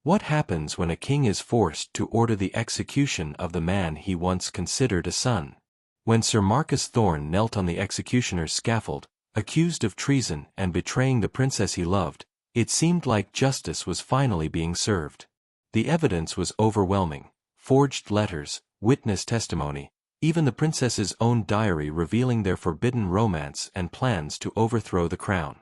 What happens when a king is forced to order the execution of the man he once considered a son? When Sir Marcus Thorne knelt on the executioner's scaffold, accused of treason and betraying the princess he loved, it seemed like justice was finally being served. The evidence was overwhelming: forged letters, witness testimony, even the princess's own diary revealing their forbidden romance and plans to overthrow the crown.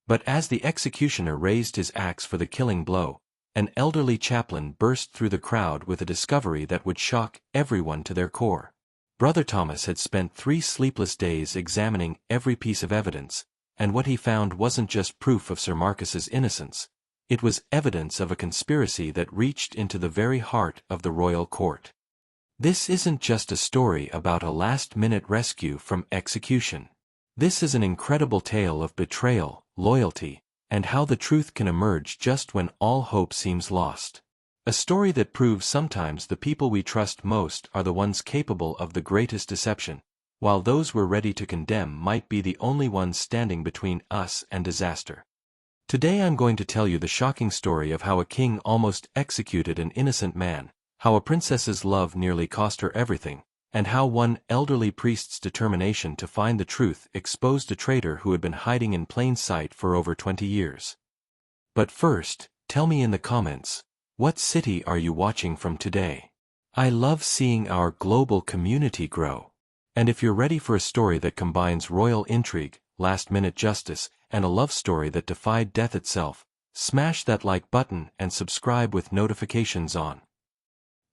But as the executioner raised his axe for the killing blow, an elderly chaplain burst through the crowd with a discovery that would shock everyone to their core. Brother Thomas had spent 3 sleepless days examining every piece of evidence, and what he found wasn't just proof of Sir Marcus's innocence. It was evidence of a conspiracy that reached into the very heart of the royal court. This isn't just a story about a last-minute rescue from execution. This is an incredible tale of betrayal, loyalty, and how the truth can emerge just when all hope seems lost. A story that proves sometimes the people we trust most are the ones capable of the greatest deception, while those we're ready to condemn might be the only ones standing between us and disaster. Today I'm going to tell you the shocking story of how a king almost executed an innocent man, how a princess's love nearly cost her everything, and how one elderly priest's determination to find the truth exposed a traitor who had been hiding in plain sight for over 20 years. But first, tell me in the comments, what city are you watching from today? I love seeing our global community grow. And if you're ready for a story that combines royal intrigue, last-minute justice, and a love story that defied death itself, smash that like button and subscribe with notifications on.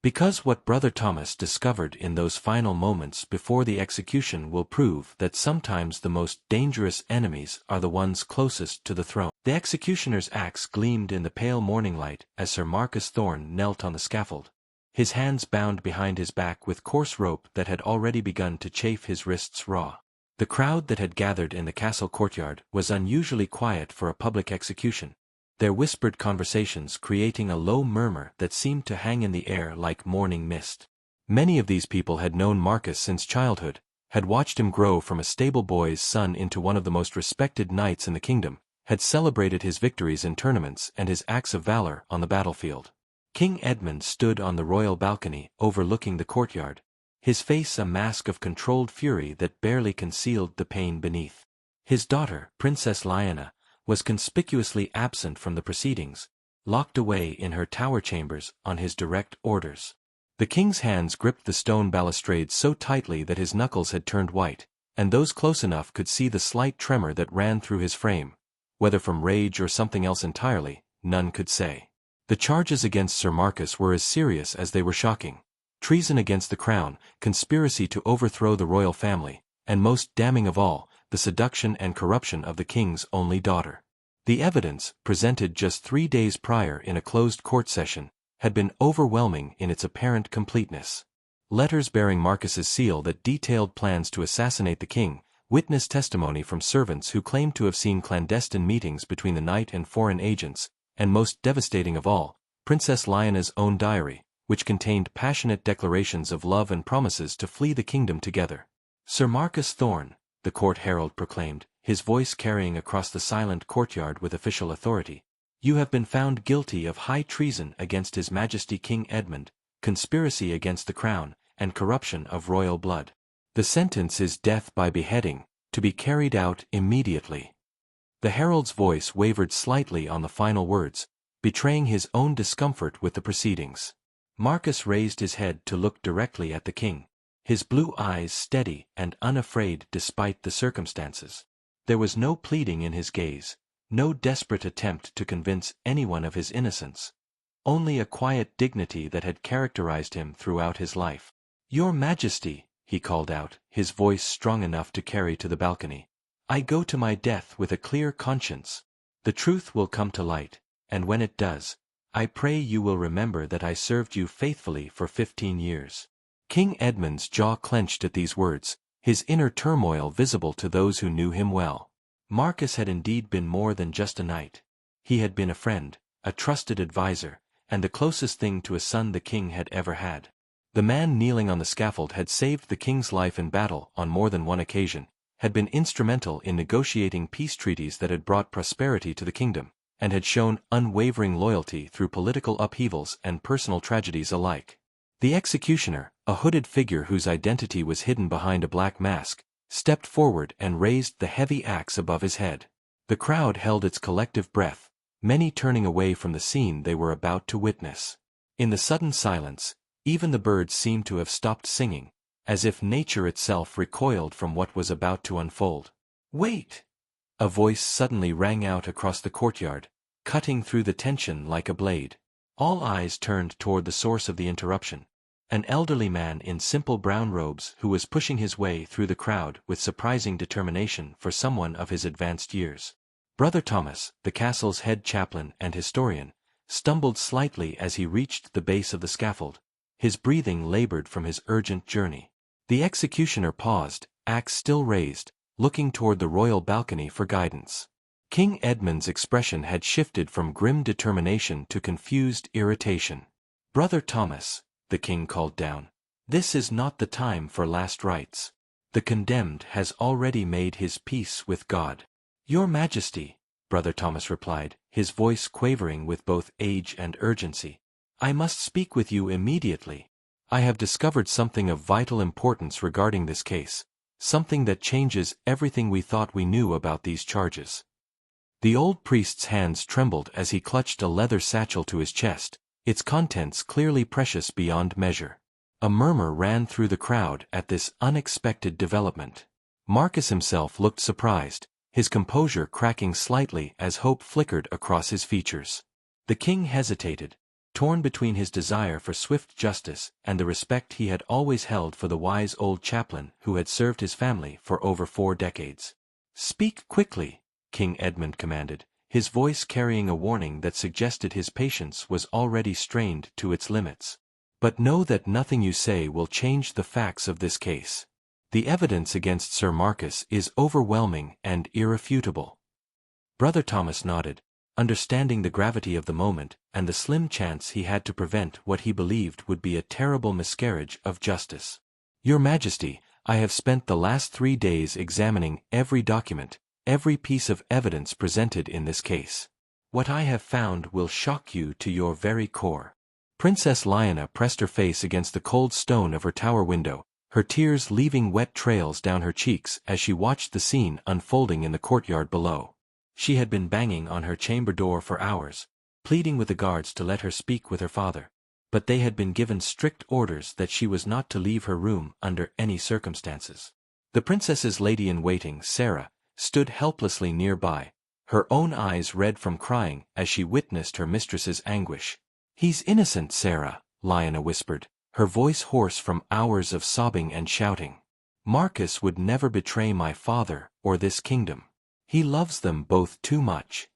Because what Brother Thomas discovered in those final moments before the execution will prove that sometimes the most dangerous enemies are the ones closest to the throne. The executioner's axe gleamed in the pale morning light as Sir Marcus Thorne knelt on the scaffold, his hands bound behind his back with coarse rope that had already begun to chafe his wrists raw. The crowd that had gathered in the castle courtyard was unusually quiet for a public execution, their whispered conversations creating a low murmur that seemed to hang in the air like morning mist. Many of these people had known Marcus since childhood, had watched him grow from a stable boy's son into one of the most respected knights in the kingdom, had celebrated his victories in tournaments and his acts of valor on the battlefield. King Edmund stood on the royal balcony overlooking the courtyard, his face a mask of controlled fury that barely concealed the pain beneath. His daughter, Princess Lyanna, was conspicuously absent from the proceedings, locked away in her tower chambers on his direct orders. The king's hands gripped the stone balustrade so tightly that his knuckles had turned white, and those close enough could see the slight tremor that ran through his frame. Whether from rage or something else entirely, none could say. The charges against Sir Marcus were as serious as they were shocking: treason against the crown, conspiracy to overthrow the royal family, and most damning of all, the seduction and corruption of the king's only daughter. The evidence, presented just 3 days prior in a closed court session, had been overwhelming in its apparent completeness. Letters bearing Marcus's seal that detailed plans to assassinate the king, witness testimony from servants who claimed to have seen clandestine meetings between the knight and foreign agents, and most devastating of all, Princess Lyanna's own diary, which contained passionate declarations of love and promises to flee the kingdom together. Sir Marcus Thorne, the court herald proclaimed, his voice carrying across the silent courtyard with official authority, you have been found guilty of high treason against His Majesty King Edmund, conspiracy against the crown, and corruption of royal blood. The sentence is death by beheading, to be carried out immediately. The herald's voice wavered slightly on the final words, betraying his own discomfort with the proceedings. Marcus raised his head to look directly at the king, his blue eyes steady and unafraid despite the circumstances. There was no pleading in his gaze, no desperate attempt to convince anyone of his innocence, only a quiet dignity that had characterized him throughout his life. "Your Majesty," he called out, his voice strong enough to carry to the balcony, "I go to my death with a clear conscience. The truth will come to light, and when it does, I pray you will remember that I served you faithfully for 15 years. King Edmund's jaw clenched at these words, his inner turmoil visible to those who knew him well. Marcus had indeed been more than just a knight. He had been a friend, a trusted adviser, and the closest thing to a son the king had ever had. The man kneeling on the scaffold had saved the king's life in battle on more than one occasion, had been instrumental in negotiating peace treaties that had brought prosperity to the kingdom, and had shown unwavering loyalty through political upheavals and personal tragedies alike. The executioner, a hooded figure whose identity was hidden behind a black mask, stepped forward and raised the heavy axe above his head. The crowd held its collective breath, many turning away from the scene they were about to witness. In the sudden silence, even the birds seemed to have stopped singing, as if nature itself recoiled from what was about to unfold. "Wait!" A voice suddenly rang out across the courtyard, cutting through the tension like a blade. All eyes turned toward the source of the interruption, an elderly man in simple brown robes who was pushing his way through the crowd with surprising determination for someone of his advanced years. Brother Thomas, the castle's head chaplain and historian, stumbled slightly as he reached the base of the scaffold, his breathing labored from his urgent journey. The executioner paused, axe still raised, looking toward the royal balcony for guidance. King Edmund's expression had shifted from grim determination to confused irritation. "Brother Thomas," the king called down, "this is not the time for last rites. The condemned has already made his peace with God." "Your Majesty," Brother Thomas replied, his voice quavering with both age and urgency, "I must speak with you immediately. I have discovered something of vital importance regarding this case, something that changes everything we thought we knew about these charges." The old priest's hands trembled as he clutched a leather satchel to his chest, its contents clearly precious beyond measure. A murmur ran through the crowd at this unexpected development. Marcus himself looked surprised, his composure cracking slightly as hope flickered across his features. The king hesitated, torn between his desire for swift justice and the respect he had always held for the wise old chaplain who had served his family for over 4 decades. "Speak quickly," King Edmund commanded, his voice carrying a warning that suggested his patience was already strained to its limits. "But know that nothing you say will change the facts of this case. The evidence against Sir Marcus is overwhelming and irrefutable." Brother Thomas nodded, understanding the gravity of the moment and the slim chance he had to prevent what he believed would be a terrible miscarriage of justice. "Your Majesty, I have spent the last 3 days examining every document, every piece of evidence presented in this case. What I have found will shock you to your very core." Princess Lyanna pressed her face against the cold stone of her tower window, her tears leaving wet trails down her cheeks as she watched the scene unfolding in the courtyard below. She had been banging on her chamber door for hours, pleading with the guards to let her speak with her father, but they had been given strict orders that she was not to leave her room under any circumstances. The princess's lady-in-waiting, Sarah, stood helplessly nearby, her own eyes red from crying as she witnessed her mistress's anguish. "He's innocent, Sarah," Lyanna whispered, her voice hoarse from hours of sobbing and shouting. "Marcus would never betray my father or this kingdom. He loves them both too much."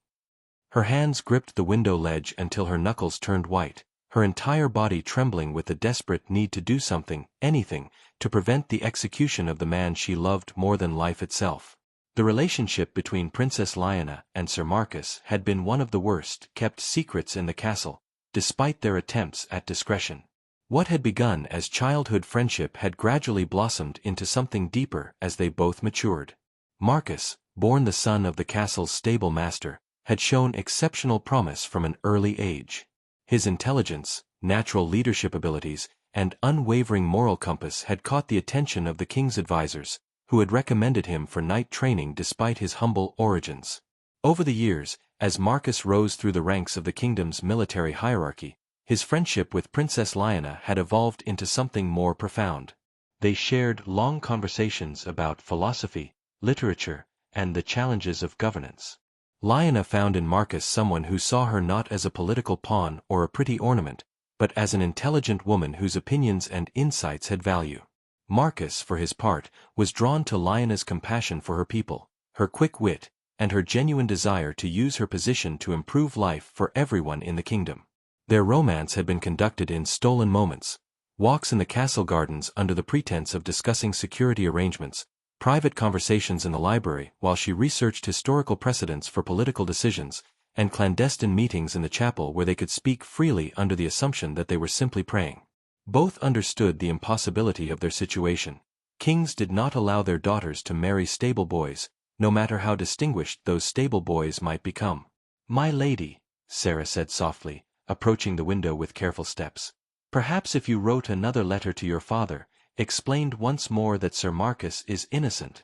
Her hands gripped the window ledge until her knuckles turned white, her entire body trembling with the desperate need to do something, anything, to prevent the execution of the man she loved more than life itself. The relationship between Princess Lyanna and Sir Marcus had been one of the worst kept secrets in the castle, despite their attempts at discretion. What had begun as childhood friendship had gradually blossomed into something deeper as they both matured. Marcus, born the son of the castle's stable master, had shown exceptional promise from an early age. His intelligence, natural leadership abilities, and unwavering moral compass had caught the attention of the king's advisors, who had recommended him for knight training despite his humble origins. Over the years, as Marcus rose through the ranks of the kingdom's military hierarchy, his friendship with Princess Lyanna had evolved into something more profound. They shared long conversations about philosophy, literature, and the challenges of governance. Lyanna found in Marcus someone who saw her not as a political pawn or a pretty ornament, but as an intelligent woman whose opinions and insights had value. Marcus, for his part, was drawn to Lyanna's compassion for her people, her quick wit, and her genuine desire to use her position to improve life for everyone in the kingdom. Their romance had been conducted in stolen moments, walks in the castle gardens under the pretense of discussing security arrangements, private conversations in the library while she researched historical precedents for political decisions, and clandestine meetings in the chapel where they could speak freely under the assumption that they were simply praying. Both understood the impossibility of their situation. Kings did not allow their daughters to marry stable boys, no matter how distinguished those stable boys might become. "My lady," Sarah said softly, approaching the window with careful steps. "Perhaps if you wrote another letter to your father, explained once more that Sir Marcus is innocent."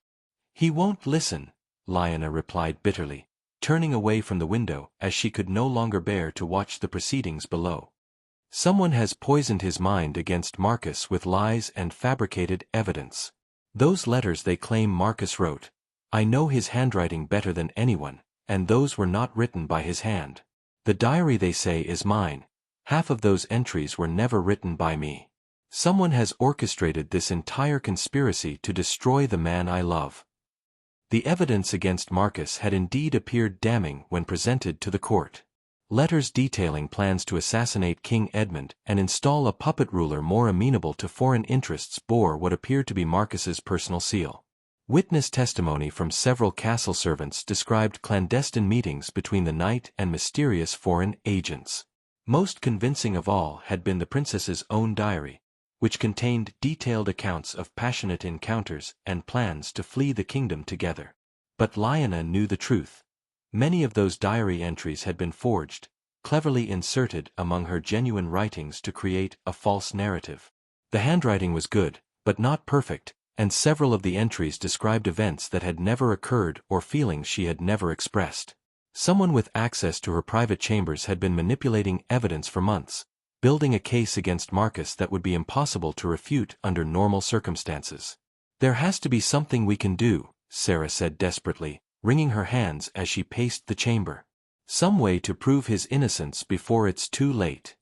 "He won't listen," Lyanna replied bitterly, turning away from the window as she could no longer bear to watch the proceedings below. "Someone has poisoned his mind against Marcus with lies and fabricated evidence. Those letters they claim Marcus wrote. I know his handwriting better than anyone, and those were not written by his hand. The diary they say is mine. Half of those entries were never written by me. Someone has orchestrated this entire conspiracy to destroy the man I love." The evidence against Marcus had indeed appeared damning when presented to the court. Letters detailing plans to assassinate King Edmund and install a puppet ruler more amenable to foreign interests bore what appeared to be Marcus's personal seal. Witness testimony from several castle servants described clandestine meetings between the knight and mysterious foreign agents. Most convincing of all had been the princess's own diary, which contained detailed accounts of passionate encounters and plans to flee the kingdom together. But Lyanna knew the truth. Many of those diary entries had been forged, cleverly inserted among her genuine writings to create a false narrative. The handwriting was good, but not perfect, and several of the entries described events that had never occurred or feelings she had never expressed. Someone with access to her private chambers had been manipulating evidence for months, building a case against Marcus that would be impossible to refute under normal circumstances. "There has to be something we can do," Sarah said desperately, wringing her hands as she paced the chamber. "Some way to prove his innocence before it's too late."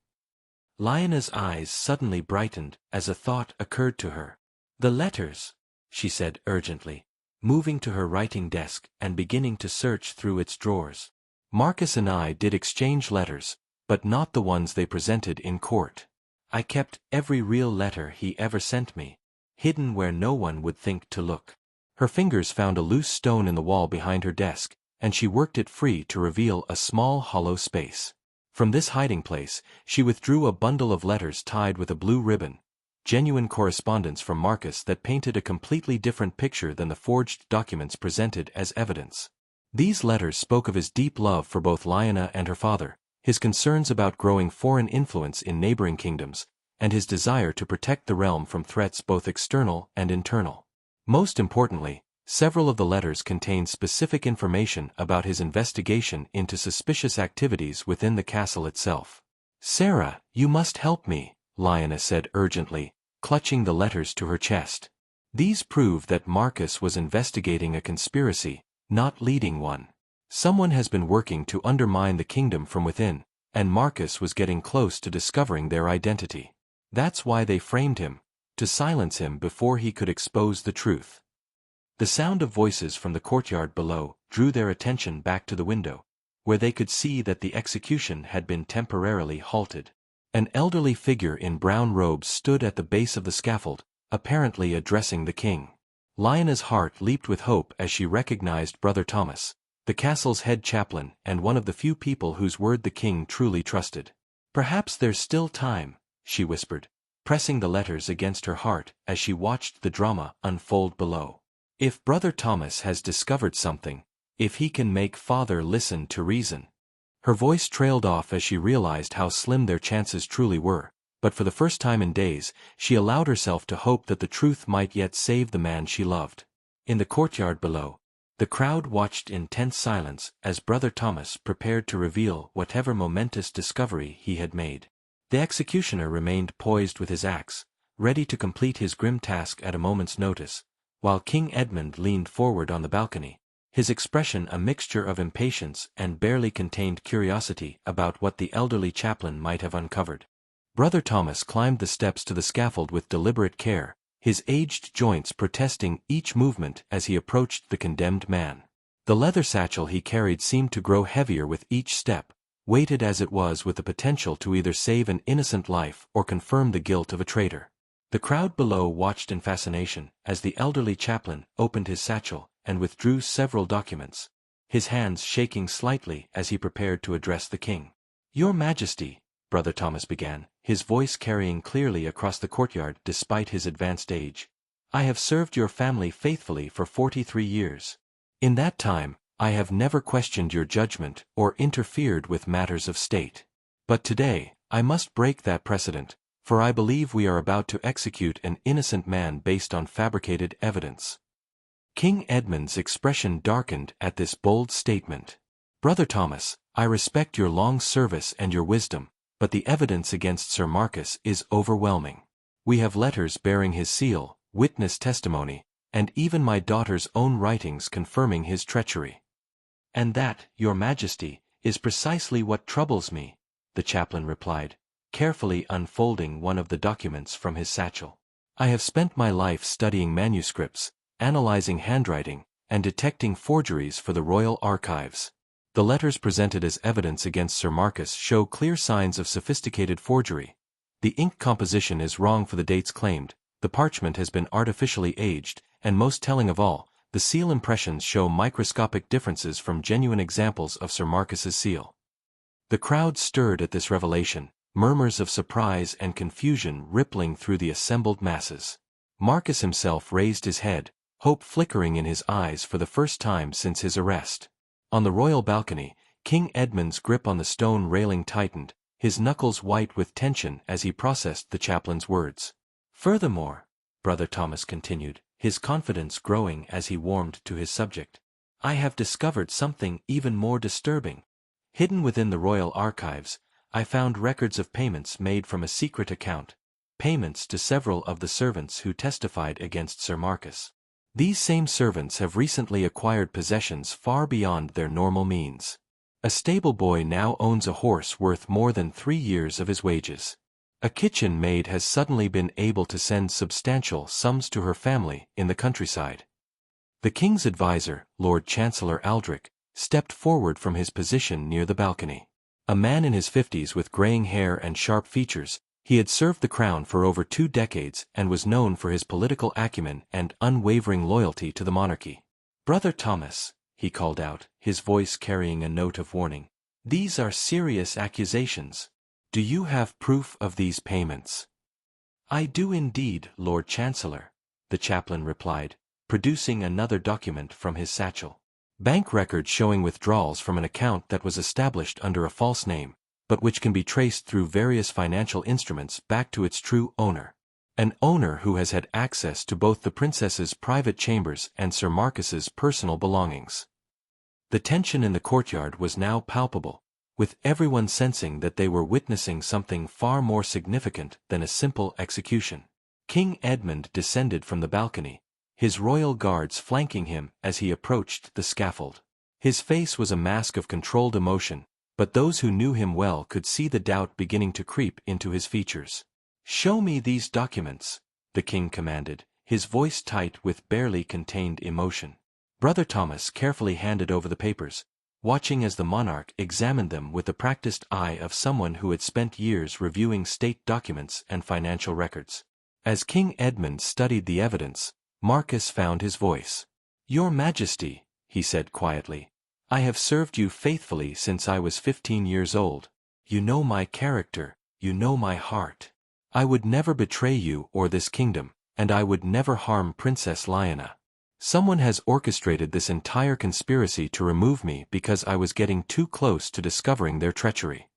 Lyanna's eyes suddenly brightened as a thought occurred to her. "The letters," she said urgently, moving to her writing desk and beginning to search through its drawers. "Marcus and I did exchange letters, but not the ones they presented in court. I kept every real letter he ever sent me, hidden where no one would think to look." Her fingers found a loose stone in the wall behind her desk, and she worked it free to reveal a small hollow space. From this hiding place, she withdrew a bundle of letters tied with a blue ribbon, genuine correspondence from Marcus that painted a completely different picture than the forged documents presented as evidence. These letters spoke of his deep love for both Lyanna and her father, his concerns about growing foreign influence in neighboring kingdoms, and his desire to protect the realm from threats both external and internal. Most importantly, several of the letters contained specific information about his investigation into suspicious activities within the castle itself. "Sarah, you must help me," Lyanna said urgently, clutching the letters to her chest. "These prove that Marcus was investigating a conspiracy, not leading one. Someone has been working to undermine the kingdom from within, and Marcus was getting close to discovering their identity. That's why they framed him, to silence him before he could expose the truth." The sound of voices from the courtyard below drew their attention back to the window, where they could see that the execution had been temporarily halted. An elderly figure in brown robes stood at the base of the scaffold, apparently addressing the king. Lyanna's heart leaped with hope as she recognized Brother Thomas, the castle's head chaplain and one of the few people whose word the king truly trusted. "Perhaps there's still time," she whispered, pressing the letters against her heart as she watched the drama unfold below. "If Brother Thomas has discovered something, if he can make Father listen to reason." Her voice trailed off as she realized how slim their chances truly were, but for the first time in days, she allowed herself to hope that the truth might yet save the man she loved. In the courtyard below, the crowd watched in tense silence as Brother Thomas prepared to reveal whatever momentous discovery he had made. The executioner remained poised with his axe, ready to complete his grim task at a moment's notice, while King Edmund leaned forward on the balcony, his expression a mixture of impatience and barely contained curiosity about what the elderly chaplain might have uncovered. Brother Thomas climbed the steps to the scaffold with deliberate care, his aged joints protesting each movement as he approached the condemned man. The leather satchel he carried seemed to grow heavier with each step, weighted as it was with the potential to either save an innocent life or confirm the guilt of a traitor. The crowd below watched in fascination as the elderly chaplain opened his satchel and withdrew several documents, his hands shaking slightly as he prepared to address the king. "Your Majesty," Brother Thomas began, his voice carrying clearly across the courtyard despite his advanced age, "I have served your family faithfully for 43 years. In that time, I have never questioned your judgment or interfered with matters of state. But today, I must break that precedent, for I believe we are about to execute an innocent man based on fabricated evidence." King Edmund's expression darkened at this bold statement. "Brother Thomas, I respect your long service and your wisdom, but the evidence against Sir Marcus is overwhelming. We have letters bearing his seal, witness testimony, and even my daughter's own writings confirming his treachery." "And that, your Majesty, is precisely what troubles me," the chaplain replied, carefully unfolding one of the documents from his satchel. "I have spent my life studying manuscripts, analyzing handwriting, and detecting forgeries for the royal archives. The letters presented as evidence against Sir Marcus show clear signs of sophisticated forgery. The ink composition is wrong for the dates claimed, the parchment has been artificially aged, and most telling of all, the seal impressions show microscopic differences from genuine examples of Sir Marcus's seal." The crowd stirred at this revelation, murmurs of surprise and confusion rippling through the assembled masses. Marcus himself raised his head, hope flickering in his eyes for the first time since his arrest. On the royal balcony, King Edmund's grip on the stone railing tightened, his knuckles white with tension as he processed the chaplain's words. "Furthermore," Brother Thomas continued, his confidence growing as he warmed to his subject, "I have discovered something even more disturbing. Hidden within the royal archives, I found records of payments made from a secret account, payments to several of the servants who testified against Sir Marcus. These same servants have recently acquired possessions far beyond their normal means. A stable boy now owns a horse worth more than 3 years of his wages. A kitchen maid has suddenly been able to send substantial sums to her family in the countryside." The king's advisor, Lord Chancellor Aldrich, stepped forward from his position near the balcony. A man in his 50s with graying hair and sharp features, he had served the crown for over 2 decades and was known for his political acumen and unwavering loyalty to the monarchy. "Brother Thomas," he called out, his voice carrying a note of warning, "these are serious accusations. Do you have proof of these payments?" "I do indeed, Lord Chancellor," the chaplain replied, producing another document from his satchel. "Bank records showing withdrawals from an account that was established under a false name, but which can be traced through various financial instruments back to its true owner. An owner who has had access to both the princess's private chambers and Sir Marcus's personal belongings." The tension in the courtyard was now palpable, with everyone sensing that they were witnessing something far more significant than a simple execution. King Edmund descended from the balcony, his royal guards flanking him as he approached the scaffold. His face was a mask of controlled emotion, but those who knew him well could see the doubt beginning to creep into his features. "Show me these documents," the king commanded, his voice tight with barely contained emotion. Brother Thomas carefully handed over the papers, watching as the monarch examined them with the practiced eye of someone who had spent years reviewing state documents and financial records. As King Edmund studied the evidence, Marcus found his voice. "Your Majesty," he said quietly, "I have served you faithfully since I was 15 years old. You know my character, you know my heart. I would never betray you or this kingdom, and I would never harm Princess Liana. Someone has orchestrated this entire conspiracy to remove me because I was getting too close to discovering their treachery."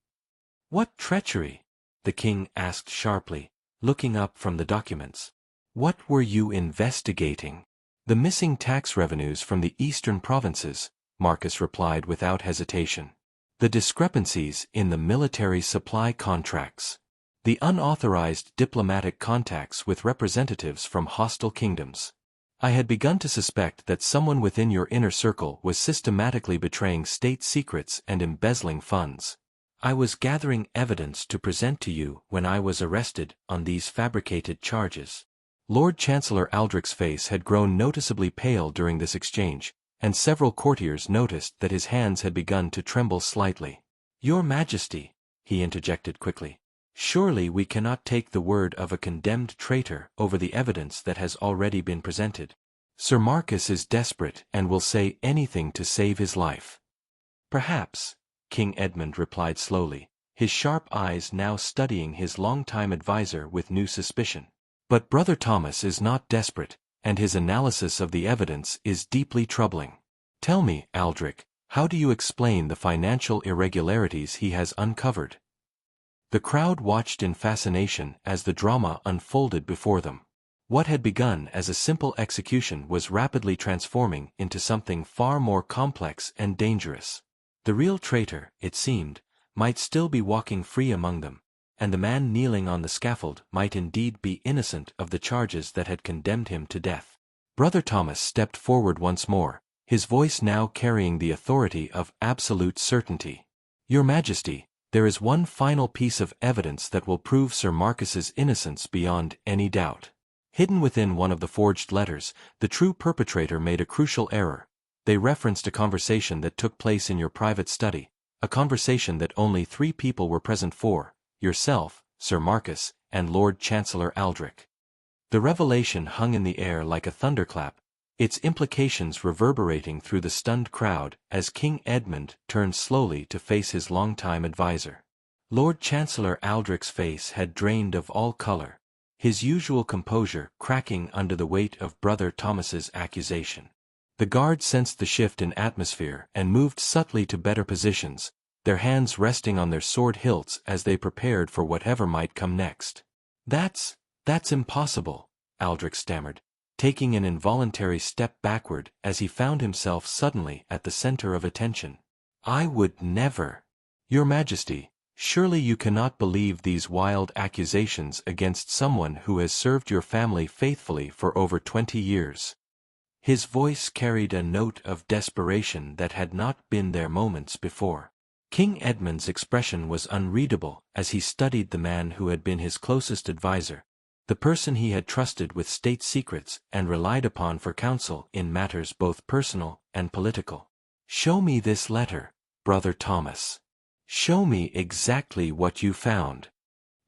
"What treachery?" the king asked sharply, looking up from the documents. "What were you investigating?" "The missing tax revenues from the eastern provinces," Marcus replied without hesitation. "The discrepancies in the military supply contracts. The unauthorized diplomatic contacts with representatives from hostile kingdoms. I had begun to suspect that someone within your inner circle was systematically betraying state secrets and embezzling funds. I was gathering evidence to present to you when I was arrested on these fabricated charges." Lord Chancellor Aldrich's face had grown noticeably pale during this exchange, and several courtiers noticed that his hands had begun to tremble slightly. "Your Majesty," he interjected quickly, "surely we cannot take the word of a condemned traitor over the evidence that has already been presented. Sir Marcus is desperate and will say anything to save his life." "Perhaps," King Edmund replied slowly, his sharp eyes now studying his longtime advisor with new suspicion. "But Brother Thomas is not desperate, and his analysis of the evidence is deeply troubling. Tell me, Aldrich, how do you explain the financial irregularities he has uncovered? The crowd watched in fascination as the drama unfolded before them. What had begun as a simple execution was rapidly transforming into something far more complex and dangerous. The real traitor, it seemed, might still be walking free among them, and the man kneeling on the scaffold might indeed be innocent of the charges that had condemned him to death. Brother Thomas stepped forward once more, his voice now carrying the authority of absolute certainty. Your Majesty, there is one final piece of evidence that will prove Sir Marcus's innocence beyond any doubt. Hidden within one of the forged letters, the true perpetrator made a crucial error. They referenced a conversation that took place in your private study, a conversation that only 3 people were present for, yourself, Sir Marcus, and Lord Chancellor Aldrich. The revelation hung in the air like a thunderclap, its implications reverberating through the stunned crowd as King Edmund turned slowly to face his longtime adviser. Lord Chancellor Aldrich's face had drained of all color, his usual composure cracking under the weight of Brother Thomas's accusation. The guards sensed the shift in atmosphere and moved subtly to better positions, their hands resting on their sword hilts as they prepared for whatever might come next. That's impossible, Aldrich stammered, taking an involuntary step backward as he found himself suddenly at the center of attention. I would never. Your Majesty, surely you cannot believe these wild accusations against someone who has served your family faithfully for over 20 years. His voice carried a note of desperation that had not been there moments before. King Edmund's expression was unreadable as he studied the man who had been his closest adviser, the person he had trusted with state secrets and relied upon for counsel in matters both personal and political. Show me this letter, Brother Thomas. Show me exactly what you found.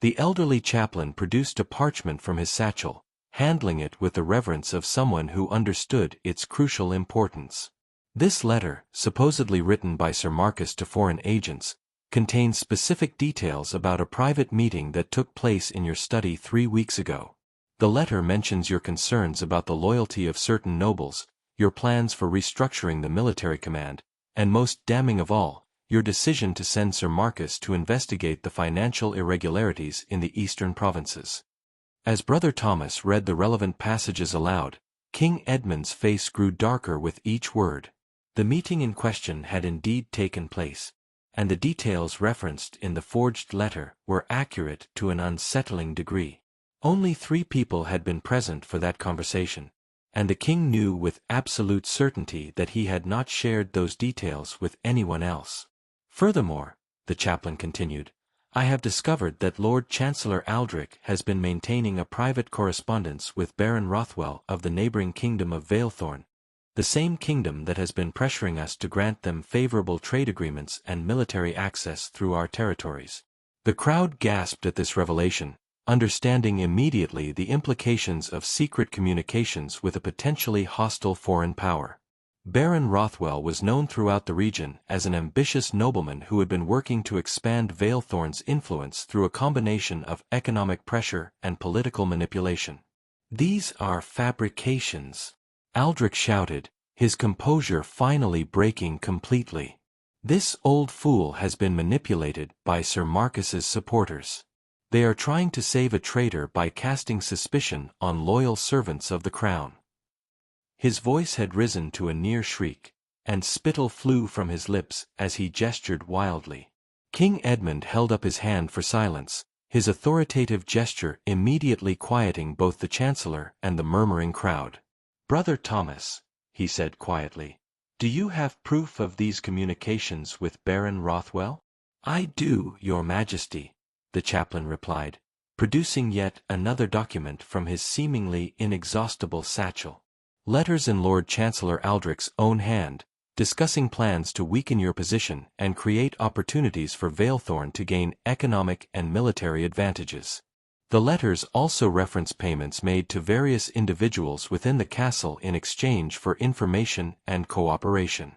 The elderly chaplain produced a parchment from his satchel, handling it with the reverence of someone who understood its crucial importance. This letter, supposedly written by Sir Marcus to foreign agents, contains specific details about a private meeting that took place in your study 3 weeks ago. The letter mentions your concerns about the loyalty of certain nobles, your plans for restructuring the military command, and most damning of all, your decision to send Sir Marcus to investigate the financial irregularities in the eastern provinces. As Brother Thomas read the relevant passages aloud, King Edmund's face grew darker with each word. The meeting in question had indeed taken place, and the details referenced in the forged letter were accurate to an unsettling degree. Only 3 people had been present for that conversation, and the king knew with absolute certainty that he had not shared those details with anyone else. Furthermore, the chaplain continued, I have discovered that Lord Chancellor Aldrich has been maintaining a private correspondence with Baron Rothwell of the neighboring kingdom of Valethorn, the same kingdom that has been pressuring us to grant them favorable trade agreements and military access through our territories. The crowd gasped at this revelation, understanding immediately the implications of secret communications with a potentially hostile foreign power. Baron Rothwell was known throughout the region as an ambitious nobleman who had been working to expand Valethorn's influence through a combination of economic pressure and political manipulation. These are fabrications, Aldrich shouted, his composure finally breaking completely. This old fool has been manipulated by Sir Marcus's supporters. They are trying to save a traitor by casting suspicion on loyal servants of the crown. His voice had risen to a near shriek, and spittle flew from his lips as he gestured wildly. King Edmund held up his hand for silence, his authoritative gesture immediately quieting both the chancellor and the murmuring crowd. Brother Thomas, he said quietly, do you have proof of these communications with Baron Rothwell? I do, Your Majesty, the chaplain replied, producing yet another document from his seemingly inexhaustible satchel. Letters in Lord Chancellor Aldrich's own hand, discussing plans to weaken your position and create opportunities for Valethorn to gain economic and military advantages. The letters also reference payments made to various individuals within the castle in exchange for information and cooperation.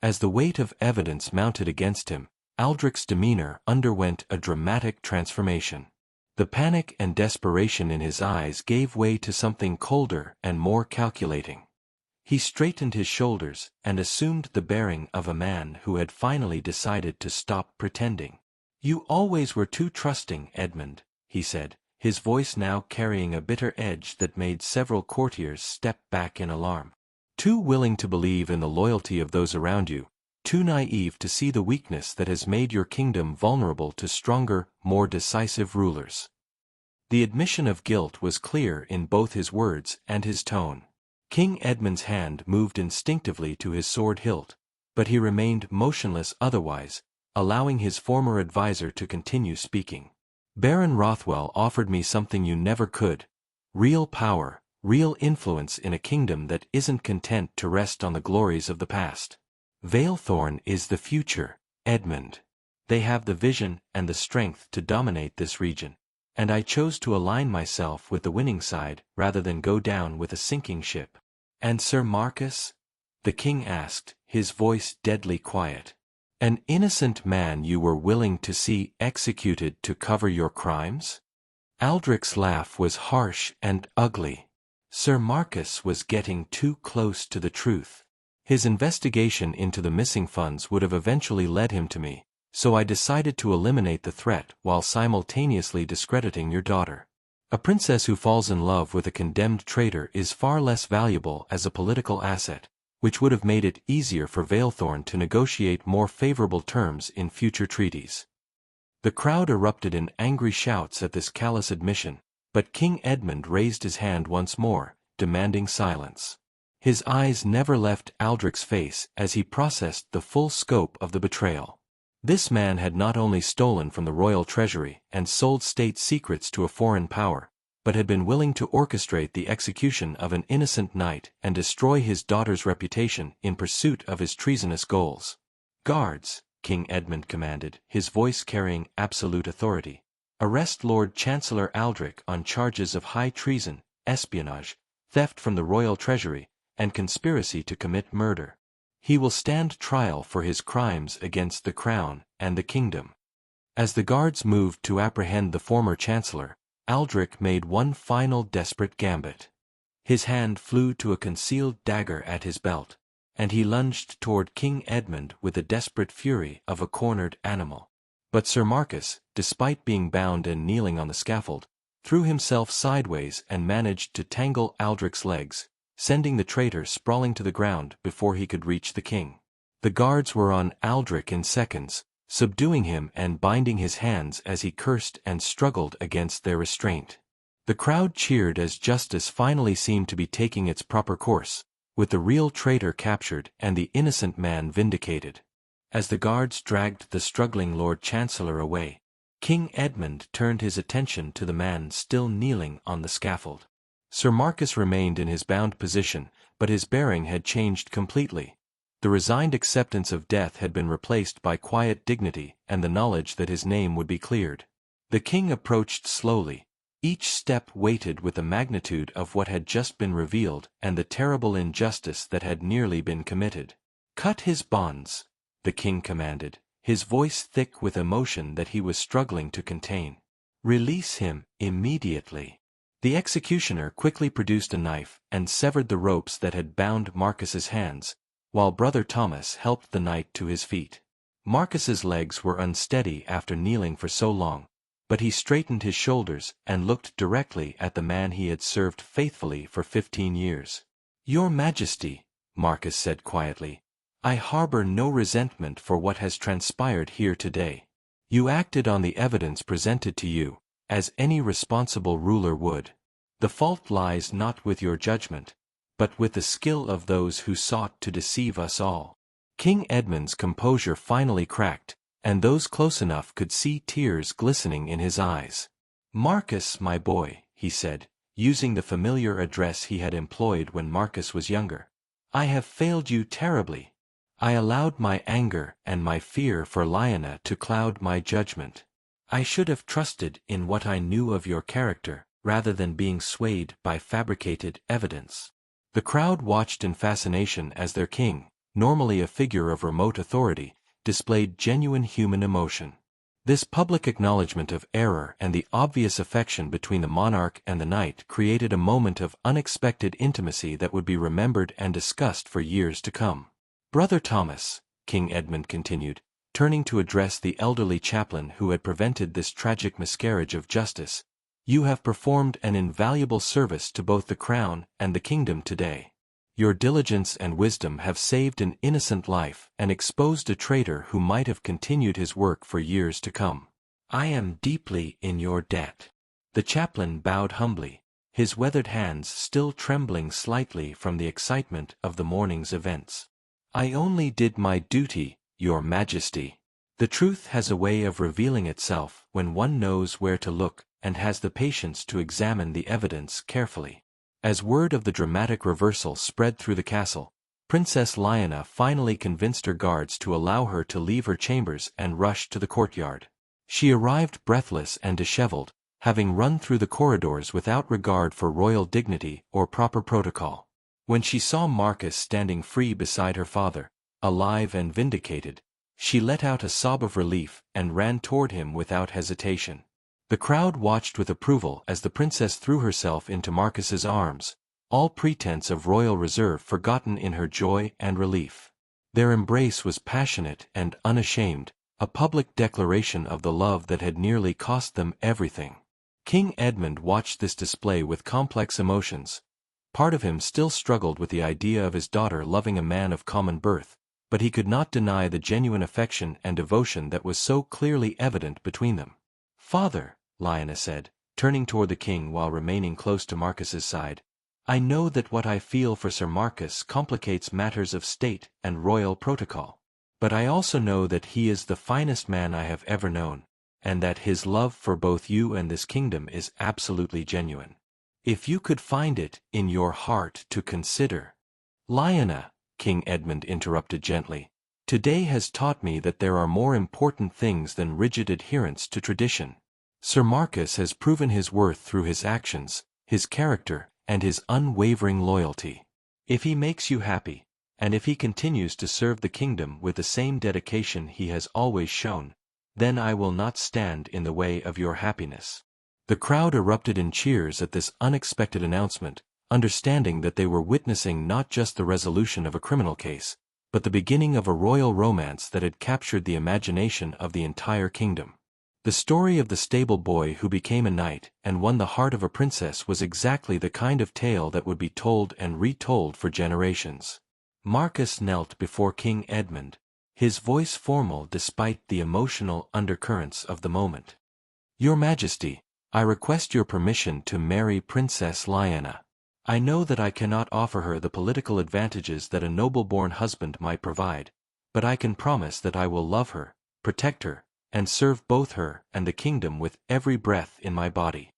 As the weight of evidence mounted against him, Aldrich's demeanor underwent a dramatic transformation. The panic and desperation in his eyes gave way to something colder and more calculating. He straightened his shoulders and assumed the bearing of a man who had finally decided to stop pretending. "You always were too trusting, Edmund," he said, his voice now carrying a bitter edge that made several courtiers step back in alarm. "Too willing to believe in the loyalty of those around you, too naive to see the weakness that has made your kingdom vulnerable to stronger, more decisive rulers." The admission of guilt was clear in both his words and his tone. King Edmund's hand moved instinctively to his sword hilt, but he remained motionless otherwise, allowing his former advisor to continue speaking. "Baron Rothwell offered me something you never could: real power, real influence in a kingdom that isn't content to rest on the glories of the past. Valethorn is the future, Edmund. They have the vision and the strength to dominate this region, and I chose to align myself with the winning side rather than go down with a sinking ship." "And Sir Marcus?" the king asked, his voice deadly quiet. "An innocent man you were willing to see executed to cover your crimes?" Aldrich's laugh was harsh and ugly. Sir Marcus was getting too close to the truth. "His investigation into the missing funds would have eventually led him to me, so I decided to eliminate the threat while simultaneously discrediting your daughter. A princess who falls in love with a condemned traitor is far less valuable as a political asset, which would have made it easier for Valethorn to negotiate more favorable terms in future treaties." The crowd erupted in angry shouts at this callous admission, but King Edmund raised his hand once more, demanding silence. His eyes never left Aldrich's face as he processed the full scope of the betrayal. This man had not only stolen from the royal treasury and sold state secrets to a foreign power, but had been willing to orchestrate the execution of an innocent knight and destroy his daughter's reputation in pursuit of his treasonous goals. "Guards," King Edmund commanded, his voice carrying absolute authority, "arrest Lord Chancellor Aldrich on charges of high treason, espionage, theft from the royal treasury, and conspiracy to commit murder. He will stand trial for his crimes against the crown and the kingdom." As the guards moved to apprehend the former chancellor, Aldrich made one final desperate gambit. His hand flew to a concealed dagger at his belt, and he lunged toward King Edmund with the desperate fury of a cornered animal. But Sir Marcus, despite being bound and kneeling on the scaffold, threw himself sideways and managed to tangle Aldrich's legs, sending the traitor sprawling to the ground before he could reach the king. The guards were on Aldrich in seconds, subduing him and binding his hands as he cursed and struggled against their restraint. The crowd cheered as justice finally seemed to be taking its proper course, with the real traitor captured and the innocent man vindicated. As the guards dragged the struggling Lord Chancellor away, King Edmund turned his attention to the man still kneeling on the scaffold. Sir Marcus remained in his bound position, but his bearing had changed completely. The resigned acceptance of death had been replaced by quiet dignity and the knowledge that his name would be cleared. The king approached slowly, each step weighted with the magnitude of what had just been revealed and the terrible injustice that had nearly been committed. "Cut his bonds," the king commanded, his voice thick with emotion that he was struggling to contain. "Release him immediately." The executioner quickly produced a knife and severed the ropes that had bound Marcus's hands, while Brother Thomas helped the knight to his feet. Marcus's legs were unsteady after kneeling for so long, but he straightened his shoulders and looked directly at the man he had served faithfully for 15 years. "Your Majesty," Marcus said quietly, "I harbor no resentment for what has transpired here today. You acted on the evidence presented to you, as any responsible ruler would. The fault lies not with your judgment, but with the skill of those who sought to deceive us all." King Edmund's composure finally cracked, and those close enough could see tears glistening in his eyes. "Marcus, my boy," he said, using the familiar address he had employed when Marcus was younger, "I have failed you terribly. I allowed my anger and my fear for Lyanna to cloud my judgment. I should have trusted in what I knew of your character, rather than being swayed by fabricated evidence." The crowd watched in fascination as their king, normally a figure of remote authority, displayed genuine human emotion. This public acknowledgment of error and the obvious affection between the monarch and the knight created a moment of unexpected intimacy that would be remembered and discussed for years to come. "Brother Thomas," King Edmund continued, turning to address the elderly chaplain who had prevented this tragic miscarriage of justice, "you have performed an invaluable service to both the crown and the kingdom today. Your diligence and wisdom have saved an innocent life and exposed a traitor who might have continued his work for years to come. I am deeply in your debt." The chaplain bowed humbly, his weathered hands still trembling slightly from the excitement of the morning's events. "I only did my duty, Your Majesty." The truth has a way of revealing itself when one knows where to look and has the patience to examine the evidence carefully. As word of the dramatic reversal spread through the castle, Princess Liana finally convinced her guards to allow her to leave her chambers and rush to the courtyard. She arrived breathless and disheveled, having run through the corridors without regard for royal dignity or proper protocol. When she saw Marcus standing free beside her father, alive and vindicated, she let out a sob of relief and ran toward him without hesitation. The crowd watched with approval as the princess threw herself into Marcus's arms, all pretense of royal reserve forgotten in her joy and relief. Their embrace was passionate and unashamed, a public declaration of the love that had nearly cost them everything. King Edmund watched this display with complex emotions. Part of him still struggled with the idea of his daughter loving a man of common birth, but he could not deny the genuine affection and devotion that was so clearly evident between them. "Father," Liana said, turning toward the king while remaining close to Marcus's side, "I know that what I feel for Sir Marcus complicates matters of state and royal protocol. But I also know that he is the finest man I have ever known, and that his love for both you and this kingdom is absolutely genuine. If you could find it in your heart to consider—" "Liana," King Edmund interrupted gently, "today has taught me that there are more important things than rigid adherence to tradition. Sir Marcus has proven his worth through his actions, his character, and his unwavering loyalty. If he makes you happy, and if he continues to serve the kingdom with the same dedication he has always shown, then I will not stand in the way of your happiness." The crowd erupted in cheers at this unexpected announcement, understanding that they were witnessing not just the resolution of a criminal case, but the beginning of a royal romance that had captured the imagination of the entire kingdom. The story of the stable boy who became a knight and won the heart of a princess was exactly the kind of tale that would be told and retold for generations. Marcus knelt before King Edmund, his voice formal despite the emotional undercurrents of the moment. "Your Majesty, I request your permission to marry Princess Liana. I know that I cannot offer her the political advantages that a noble-born husband might provide, but I can promise that I will love her, protect her, and serve both her and the kingdom with every breath in my body."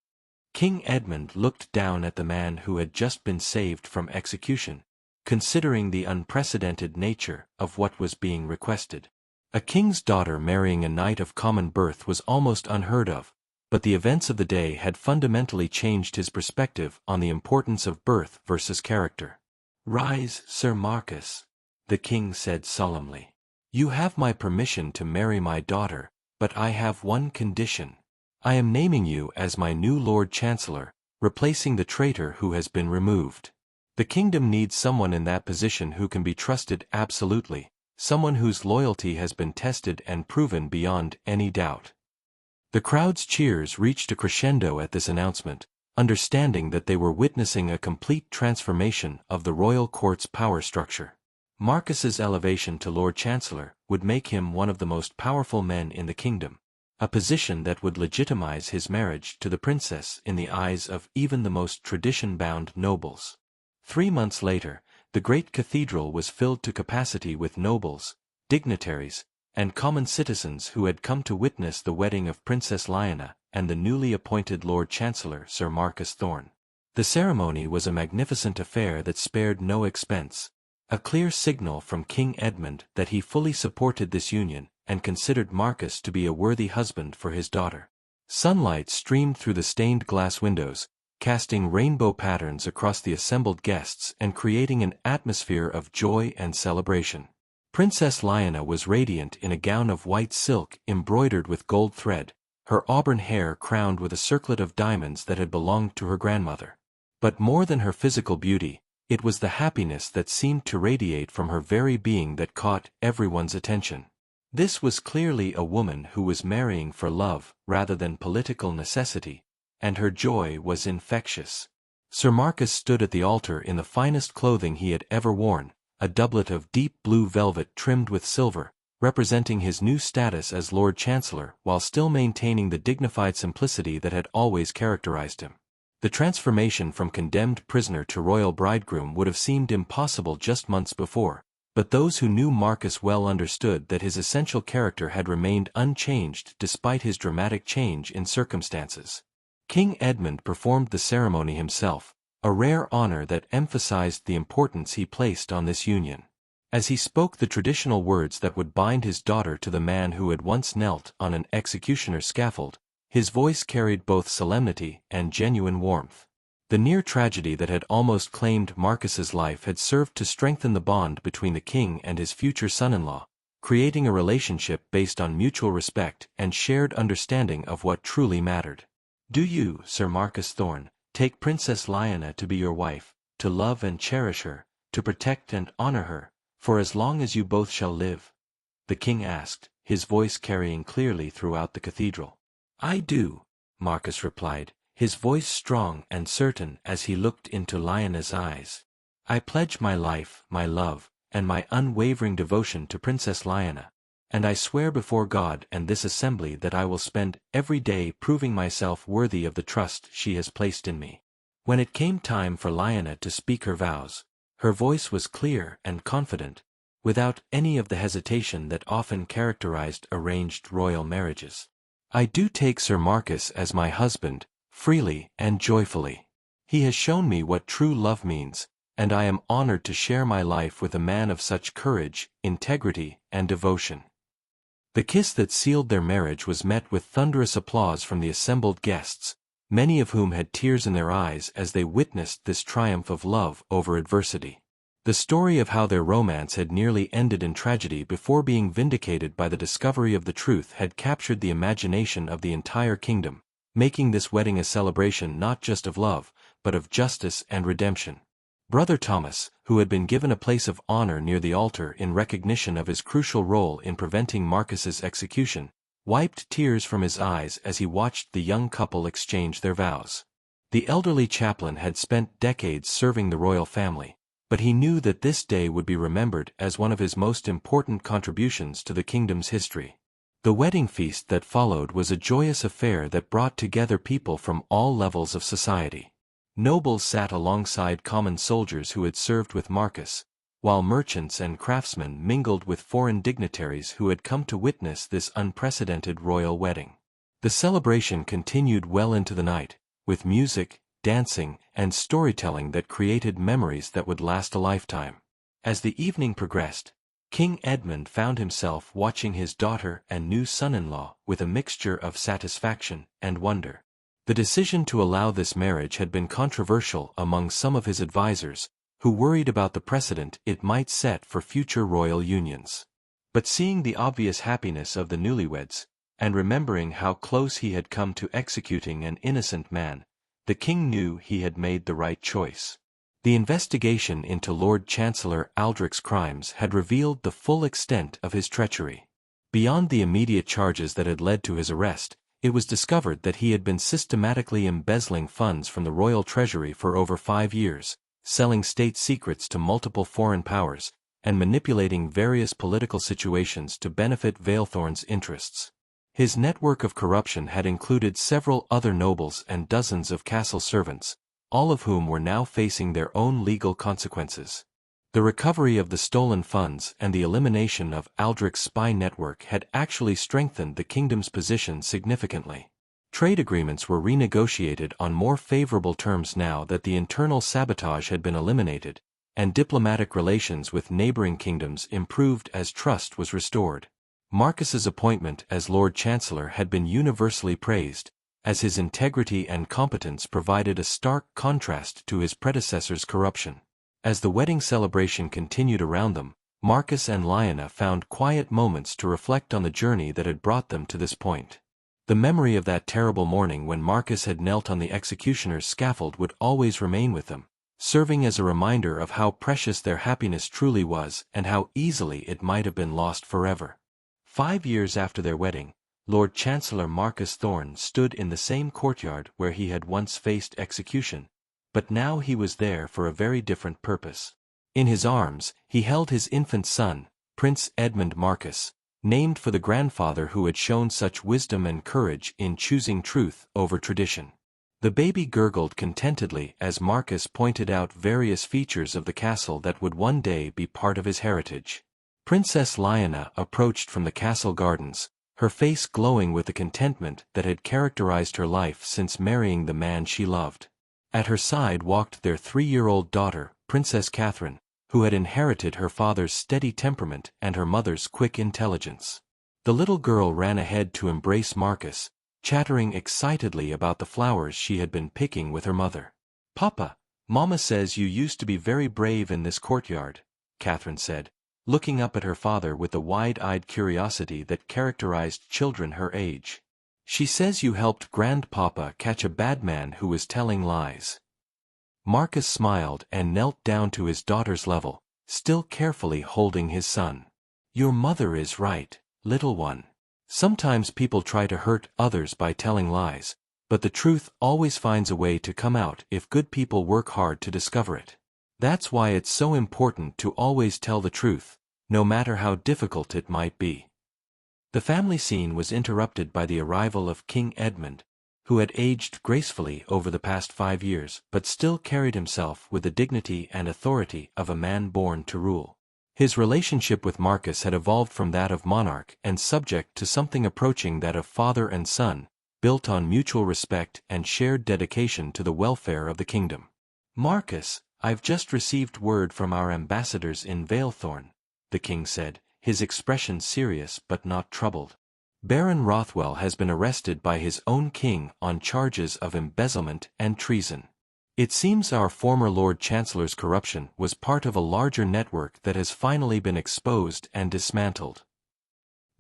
King Edmund looked down at the man who had just been saved from execution, considering the unprecedented nature of what was being requested. A king's daughter marrying a knight of common birth was almost unheard of, but the events of the day had fundamentally changed his perspective on the importance of birth versus character. "Rise, Sir Marcus," the king said solemnly. "You have my permission to marry my daughter, but I have one condition. I am naming you as my new Lord Chancellor, replacing the traitor who has been removed. The kingdom needs someone in that position who can be trusted absolutely, someone whose loyalty has been tested and proven beyond any doubt." The crowd's cheers reached a crescendo at this announcement, understanding that they were witnessing a complete transformation of the royal court's power structure. Marcus's elevation to Lord Chancellor would make him one of the most powerful men in the kingdom, a position that would legitimize his marriage to the princess in the eyes of even the most tradition-bound nobles. 3 months later, the great cathedral was filled to capacity with nobles, dignitaries, and common citizens who had come to witness the wedding of Princess Liana and the newly appointed Lord Chancellor Sir Marcus Thorne. The ceremony was a magnificent affair that spared no expense, a clear signal from King Edmund that he fully supported this union and considered Marcus to be a worthy husband for his daughter. Sunlight streamed through the stained glass windows, casting rainbow patterns across the assembled guests and creating an atmosphere of joy and celebration. Princess Liana was radiant in a gown of white silk embroidered with gold thread, her auburn hair crowned with a circlet of diamonds that had belonged to her grandmother. But more than her physical beauty, it was the happiness that seemed to radiate from her very being that caught everyone's attention. This was clearly a woman who was marrying for love rather than political necessity, and her joy was infectious. Sir Marcus stood at the altar in the finest clothing he had ever worn, a doublet of deep blue velvet trimmed with silver, representing his new status as Lord Chancellor while still maintaining the dignified simplicity that had always characterized him. The transformation from condemned prisoner to royal bridegroom would have seemed impossible just months before, but those who knew Marcus well understood that his essential character had remained unchanged despite his dramatic change in circumstances. King Edmund performed the ceremony himself, a rare honor that emphasized the importance he placed on this union. As he spoke the traditional words that would bind his daughter to the man who had once knelt on an executioner's scaffold, his voice carried both solemnity and genuine warmth. The near tragedy that had almost claimed Marcus's life had served to strengthen the bond between the king and his future son-in-law, creating a relationship based on mutual respect and shared understanding of what truly mattered. "Do you, Sir Marcus Thorne, take Princess Liana to be your wife, to love and cherish her, to protect and honor her, for as long as you both shall live?" the king asked, his voice carrying clearly throughout the cathedral. "I do," Marcus replied, his voice strong and certain as he looked into Liana's eyes. "I pledge my life, my love, and my unwavering devotion to Princess Liana, and I swear before God and this assembly that I will spend every day proving myself worthy of the trust she has placed in me." When it came time for Liana to speak her vows, her voice was clear and confident, without any of the hesitation that often characterized arranged royal marriages. "I do take Sir Marcus as my husband, freely and joyfully. He has shown me what true love means, and I am honored to share my life with a man of such courage, integrity, and devotion." The kiss that sealed their marriage was met with thunderous applause from the assembled guests, many of whom had tears in their eyes as they witnessed this triumph of love over adversity. The story of how their romance had nearly ended in tragedy before being vindicated by the discovery of the truth had captured the imagination of the entire kingdom, making this wedding a celebration not just of love, but of justice and redemption. Brother Thomas, who had been given a place of honor near the altar in recognition of his crucial role in preventing Marcus's execution, wiped tears from his eyes as he watched the young couple exchange their vows. The elderly chaplain had spent decades serving the royal family, but he knew that this day would be remembered as one of his most important contributions to the kingdom's history. The wedding feast that followed was a joyous affair that brought together people from all levels of society. Nobles sat alongside common soldiers who had served with Marcus, while merchants and craftsmen mingled with foreign dignitaries who had come to witness this unprecedented royal wedding. The celebration continued well into the night, with music, dancing, and storytelling that created memories that would last a lifetime. As the evening progressed, King Edmund found himself watching his daughter and new son-in-law with a mixture of satisfaction and wonder. The decision to allow this marriage had been controversial among some of his advisors, who worried about the precedent it might set for future royal unions. But seeing the obvious happiness of the newlyweds, and remembering how close he had come to executing an innocent man, the king knew he had made the right choice. The investigation into Lord Chancellor Aldrich's crimes had revealed the full extent of his treachery. Beyond the immediate charges that had led to his arrest, it was discovered that he had been systematically embezzling funds from the royal treasury for over 5 years, selling state secrets to multiple foreign powers, and manipulating various political situations to benefit Valethorn's interests. His network of corruption had included several other nobles and dozens of castle servants, all of whom were now facing their own legal consequences. The recovery of the stolen funds and the elimination of Aldrich's spy network had actually strengthened the kingdom's position significantly. Trade agreements were renegotiated on more favorable terms now that the internal sabotage had been eliminated, and diplomatic relations with neighboring kingdoms improved as trust was restored. Marcus's appointment as Lord Chancellor had been universally praised, as his integrity and competence provided a stark contrast to his predecessor's corruption. As the wedding celebration continued around them, Marcus and Lyanna found quiet moments to reflect on the journey that had brought them to this point. The memory of that terrible morning when Marcus had knelt on the executioner's scaffold would always remain with them, serving as a reminder of how precious their happiness truly was and how easily it might have been lost forever. 5 years after their wedding, Lord Chancellor Marcus Thorne stood in the same courtyard where he had once faced execution, but now he was there for a very different purpose. In his arms, he held his infant son, Prince Edmund Marcus, named for the grandfather who had shown such wisdom and courage in choosing truth over tradition. The baby gurgled contentedly as Marcus pointed out various features of the castle that would one day be part of his heritage. Princess Lyanna approached from the castle gardens, her face glowing with the contentment that had characterized her life since marrying the man she loved. At her side walked their 3-year-old daughter, Princess Catherine, who had inherited her father's steady temperament and her mother's quick intelligence. The little girl ran ahead to embrace Marcus, chattering excitedly about the flowers she had been picking with her mother. "Papa, Mama says you used to be very brave in this courtyard," Catherine said, looking up at her father with the wide-eyed curiosity that characterized children her age. "She says you helped Grandpapa catch a bad man who was telling lies." Marcus smiled and knelt down to his daughter's level, still carefully holding his son. "Your mother is right, little one. Sometimes people try to hurt others by telling lies, but the truth always finds a way to come out if good people work hard to discover it. That's why it's so important to always tell the truth, no matter how difficult it might be." The family scene was interrupted by the arrival of King Edmund, who had aged gracefully over the past 5 years but still carried himself with the dignity and authority of a man born to rule. His relationship with Marcus had evolved from that of monarch and subject to something approaching that of father and son, built on mutual respect and shared dedication to the welfare of the kingdom. "Marcus, I've just received word from our ambassadors in Valethorn," the king said, his expression serious but not troubled. "Baron Rothwell has been arrested by his own king on charges of embezzlement and treason. It seems our former Lord Chancellor's corruption was part of a larger network that has finally been exposed and dismantled."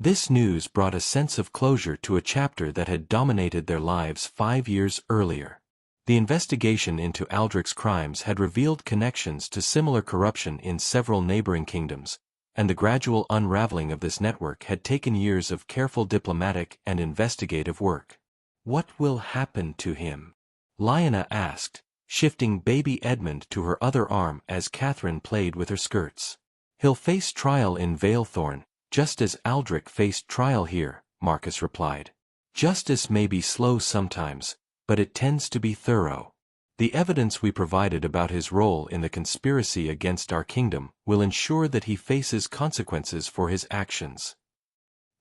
This news brought a sense of closure to a chapter that had dominated their lives 5 years earlier. The investigation into Aldrich's crimes had revealed connections to similar corruption in several neighboring kingdoms, and the gradual unraveling of this network had taken years of careful diplomatic and investigative work. "What will happen to him?" Lyanna asked, shifting baby Edmund to her other arm as Catherine played with her skirts. "He'll face trial in Valethorn, just as Aldrich faced trial here," Marcus replied. "Justice may be slow sometimes, but it tends to be thorough. The evidence we provided about his role in the conspiracy against our kingdom will ensure that he faces consequences for his actions."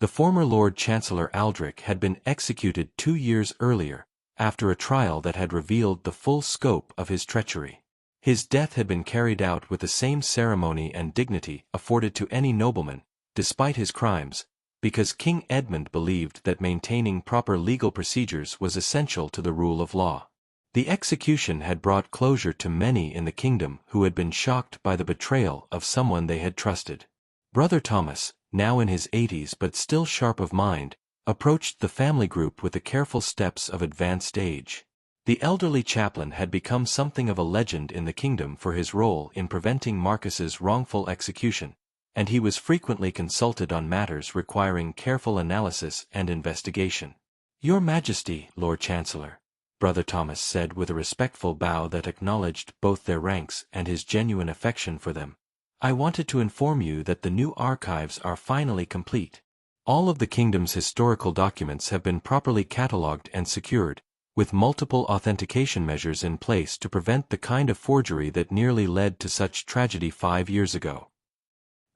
The former Lord Chancellor Aldrich had been executed 2 years earlier, after a trial that had revealed the full scope of his treachery. His death had been carried out with the same ceremony and dignity afforded to any nobleman, despite his crimes, because King Edmund believed that maintaining proper legal procedures was essential to the rule of law. The execution had brought closure to many in the kingdom who had been shocked by the betrayal of someone they had trusted. Brother Thomas, now in his 80s but still sharp of mind, approached the family group with the careful steps of advanced age. The elderly chaplain had become something of a legend in the kingdom for his role in preventing Marcus's wrongful execution, and he was frequently consulted on matters requiring careful analysis and investigation. "Your Majesty, Lord Chancellor," Brother Thomas said with a respectful bow that acknowledged both their ranks and his genuine affection for them, "I wanted to inform you that the new archives are finally complete. All of the kingdom's historical documents have been properly catalogued and secured, with multiple authentication measures in place to prevent the kind of forgery that nearly led to such tragedy 5 years ago."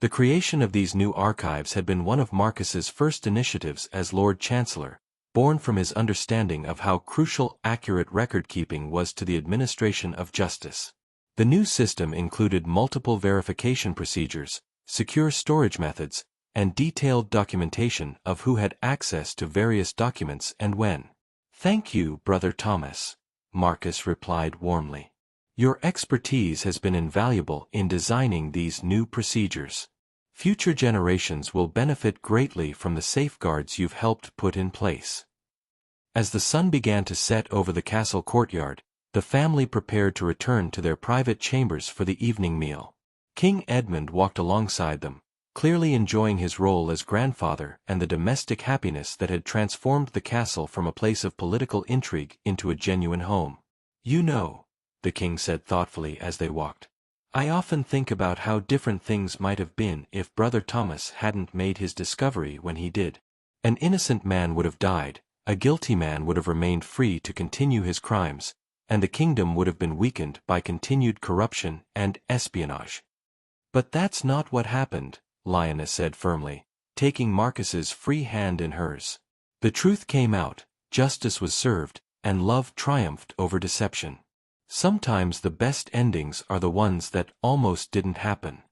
The creation of these new archives had been one of Marcus's first initiatives as Lord Chancellor, born from his understanding of how crucial accurate record-keeping was to the administration of justice. The new system included multiple verification procedures, secure storage methods, and detailed documentation of who had access to various documents and when. "Thank you, Brother Thomas," Marcus replied warmly. "Your expertise has been invaluable in designing these new procedures. Future generations will benefit greatly from the safeguards you've helped put in place. As the sun began to set over the castle courtyard, the family prepared to return to their private chambers for the evening meal. King Edmund walked alongside them, clearly enjoying his role as grandfather and the domestic happiness that had transformed the castle from a place of political intrigue into a genuine home. "You know," the king said thoughtfully as they walked, "I often think about how different things might have been if Brother Thomas hadn't made his discovery when he did. An innocent man would have died, a guilty man would have remained free to continue his crimes, and the kingdom would have been weakened by continued corruption and espionage." "But that's not what happened," Lioness said firmly, taking Marcus's free hand in hers. "The truth came out, justice was served, and love triumphed over deception. Sometimes the best endings are the ones that almost didn't happen."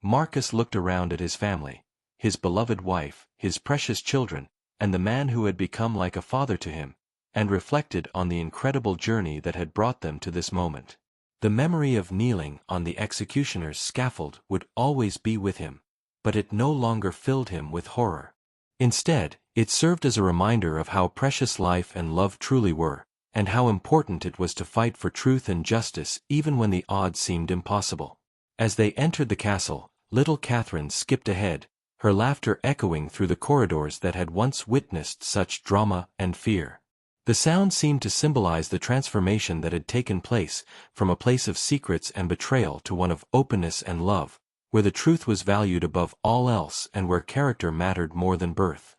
Marcus looked around at his family, his beloved wife, his precious children, and the man who had become like a father to him, and reflected on the incredible journey that had brought them to this moment. The memory of kneeling on the executioner's scaffold would always be with him, but it no longer filled him with horror. Instead, it served as a reminder of how precious life and love truly were, and how important it was to fight for truth and justice even when the odds seemed impossible. As they entered the castle, little Catherine skipped ahead, her laughter echoing through the corridors that had once witnessed such drama and fear. The sound seemed to symbolize the transformation that had taken place, from a place of secrets and betrayal to one of openness and love, where the truth was valued above all else and where character mattered more than birth.